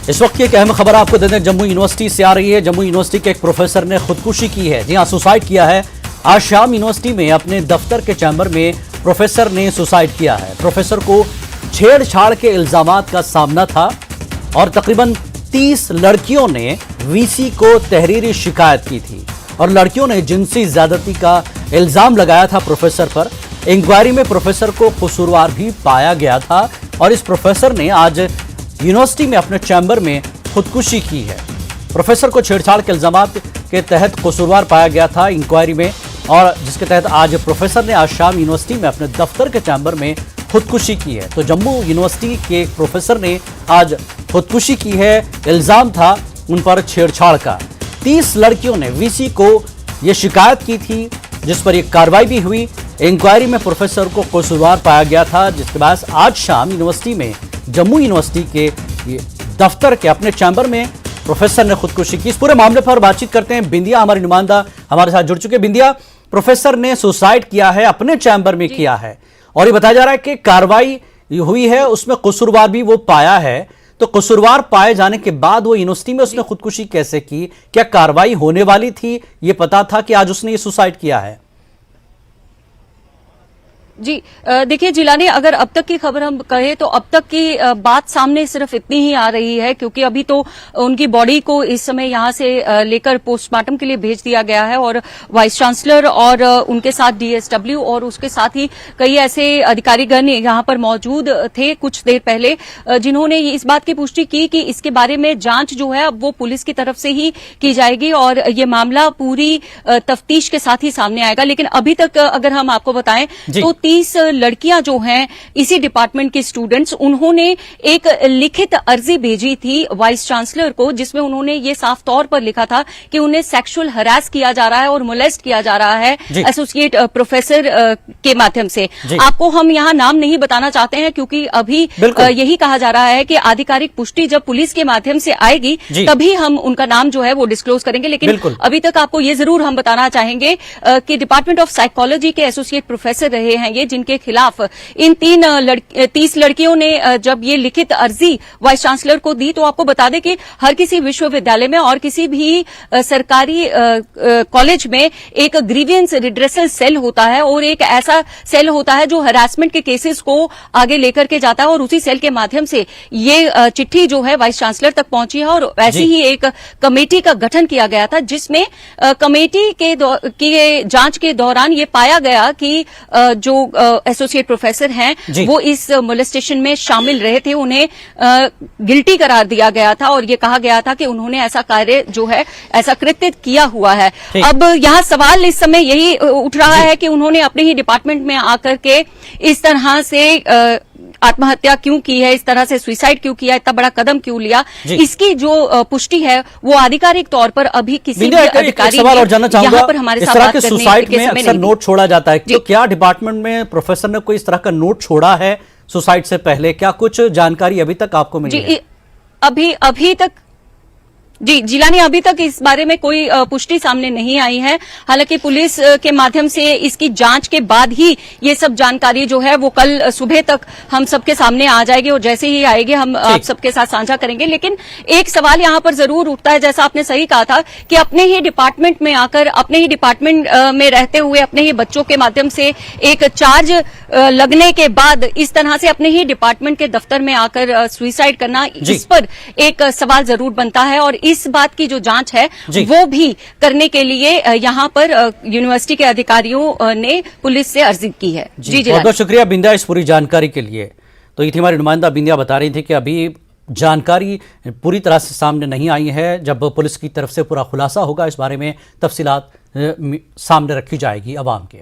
इस वक्त की एक अहम खबर आपको देते हैं, जम्मू यूनिवर्सिटी से आ रही है। जम्मू यूनिवर्सिटी के एक प्रोफेसर ने खुदकुशी की है। जी हां, सुसाइड किया है। आज शाम यूनिवर्सिटी में अपने दफ्तर के चैम्बर में प्रोफेसर ने सुसाइड किया है। प्रोफेसर को छेड़छाड़ के इल्जामात का सामना था और तकरीबन 30 लड़कियों ने वीसी को तहरीरी शिकायत की थी और लड़कियों ने जिनसी ज्यादती का इल्जाम लगाया था प्रोफेसर पर। इंक्वायरी में प्रोफेसर को कसूरवार भी पाया गया था और इस प्रोफेसर ने आज यूनिवर्सिटी में अपने चैम्बर में खुदकुशी की है। प्रोफेसर को छेड़छाड़ के इल्जामात के तहत कसूरवार पाया गया था इंक्वायरी में, और जिसके तहत आज प्रोफेसर ने आज शाम यूनिवर्सिटी में अपने दफ्तर के चैम्बर में खुदकुशी की है। तो जम्मू यूनिवर्सिटी के एक प्रोफेसर ने आज खुदकुशी की है। इल्जाम था उन पर छेड़छाड़ का। 30 लड़कियों ने वीसी को यह शिकायत की थी, जिस पर यह कार्रवाई भी हुई। इंक्वायरी में प्रोफेसर को कसूरवार पाया गया था, जिसके बाद आज शाम यूनिवर्सिटी में जम्मू यूनिवर्सिटी के दफ्तर के अपने चैम्बर में प्रोफेसर ने खुदकुशी की। इस पूरे मामले पर बातचीत करते हैं। बिंदिया हमारी नुमाइंदा हमारे साथ जुड़ चुके। बिंदिया, प्रोफेसर ने सुसाइड किया है, अपने चैम्बर में किया है और ये बताया जा रहा है कि कार्रवाई हुई है, उसमें कसूरवार भी वो पाया है। तो कसूरवार पाए जाने के बाद वो यूनिवर्सिटी में उसने खुदकुशी कैसे की? क्या कार्रवाई होने वाली थी? ये पता था कि आज उसने ये सुसाइड किया है? जी देखिए जिलानी, अगर अब तक की खबर हम कहें तो अब तक की बात सामने सिर्फ इतनी ही आ रही है, क्योंकि अभी तो उनकी बॉडी को इस समय यहां से लेकर पोस्टमार्टम के लिए भेज दिया गया है और वाइस चांसलर और उनके साथ डीएसडब्ल्यू और उसके साथ ही कई ऐसे अधिकारीगण यहां पर मौजूद थे कुछ देर पहले, जिन्होंने इस बात की पुष्टि की कि इसके बारे में जांच जो है अब वो पुलिस की तरफ से ही की जाएगी और ये मामला पूरी तफ्तीश के साथ ही सामने आएगा। लेकिन अभी तक अगर हम आपको बताएं तो 30 लड़कियां जो हैं इसी डिपार्टमेंट की स्टूडेंट्स, उन्होंने एक लिखित अर्जी भेजी थी वाइस चांसलर को, जिसमें उन्होंने ये साफ तौर पर लिखा था कि उन्हें सेक्सुअल हरास किया जा रहा है और मोलेस्ट किया जा रहा है एसोसिएट प्रोफेसर के माध्यम से। आपको हम यहां नाम नहीं बताना चाहते हैं, क्योंकि अभी यही कहा जा रहा है कि आधिकारिक पुष्टि जब पुलिस के माध्यम से आएगी तभी हम उनका नाम जो है वो डिस्क्लोज करेंगे। लेकिन अभी तक आपको ये जरूर हम बताना चाहेंगे कि डिपार्टमेंट ऑफ साइकोलॉजी के एसोसिएट प्रोफेसर रहे हैं ये, जिनके खिलाफ इन 30 लड़कियों ने जब ये लिखित अर्जी वाइस चांसलर को दी, तो आपको बता दें कि हर किसी विश्वविद्यालय में और किसी भी सरकारी कॉलेज में एक ग्रीवियंस रिड्रेसल सेल होता है और एक ऐसा सेल होता है जो हरासमेंट के केसेस को आगे लेकर के जाता है, और उसी सेल के माध्यम से ये चिट्ठी जो है वाइस चांसलर तक पहुंची है। और ऐसी ही एक कमेटी का गठन किया गया था, जिसमें कमेटी के जांच के दौरान ये पाया गया कि जो एसोसिएट प्रोफेसर हैं वो इस मोलेस्टेशन में शामिल रहे थे। उन्हें गिल्टी करार दिया गया था और ये कहा गया था कि उन्होंने ऐसा कार्य जो है, ऐसा कृत्य किया हुआ है। अब यहाँ सवाल इस समय यही उठ रहा है कि उन्होंने अपने ही डिपार्टमेंट में आकर के इस तरह से आत्महत्या क्यों की है, इस तरह से सुसाइड क्यों किया, इतना बड़ा कदम क्यों लिया, इसकी जो पुष्टि है वो आधिकारिक तौर पर अभी किसी भी अधिकारी यहाँ पर हमारे साथ बात सुसाइड में अक्सर नोट छोड़ा जाता है, तो क्या डिपार्टमेंट में प्रोफेसर ने कोई इस तरह का नोट छोड़ा है सुसाइड से पहले? क्या कुछ जानकारी अभी तक आपको मिली है? अभी तक जी जिलानी, अभी तक इस बारे में कोई पुष्टि सामने नहीं आई है। हालांकि पुलिस के माध्यम से इसकी जांच के बाद ही ये सब जानकारी जो है वो कल सुबह तक हम सबके सामने आ जाएगी और जैसे ही आएगी हम आप सबके साथ साझा करेंगे। लेकिन एक सवाल यहाँ पर जरूर उठता है, जैसा आपने सही कहा था कि अपने ही डिपार्टमेंट में आकर, अपने ही डिपार्टमेंट में रहते हुए, अपने ही बच्चों के माध्यम से एक चार्ज लगने के बाद इस तरह से अपने ही डिपार्टमेंट के दफ्तर में आकर सुसाइड करना, इस पर एक सवाल जरूर बनता है। और इस बात की जो जांच है वो भी करने के लिए यहाँ पर यूनिवर्सिटी के अधिकारियों ने पुलिस से अर्जी की है। जी बहुत बहुत शुक्रिया बिंदिया इस पूरी जानकारी के लिए। तो ये थी हमारी नुमाइंदा बिंदिया, बता रही थी कि अभी जानकारी पूरी तरह से सामने नहीं आई है। जब पुलिस की तरफ से पूरा खुलासा होगा इस बारे में तफसीलात सामने रखी जाएगी अवाम के।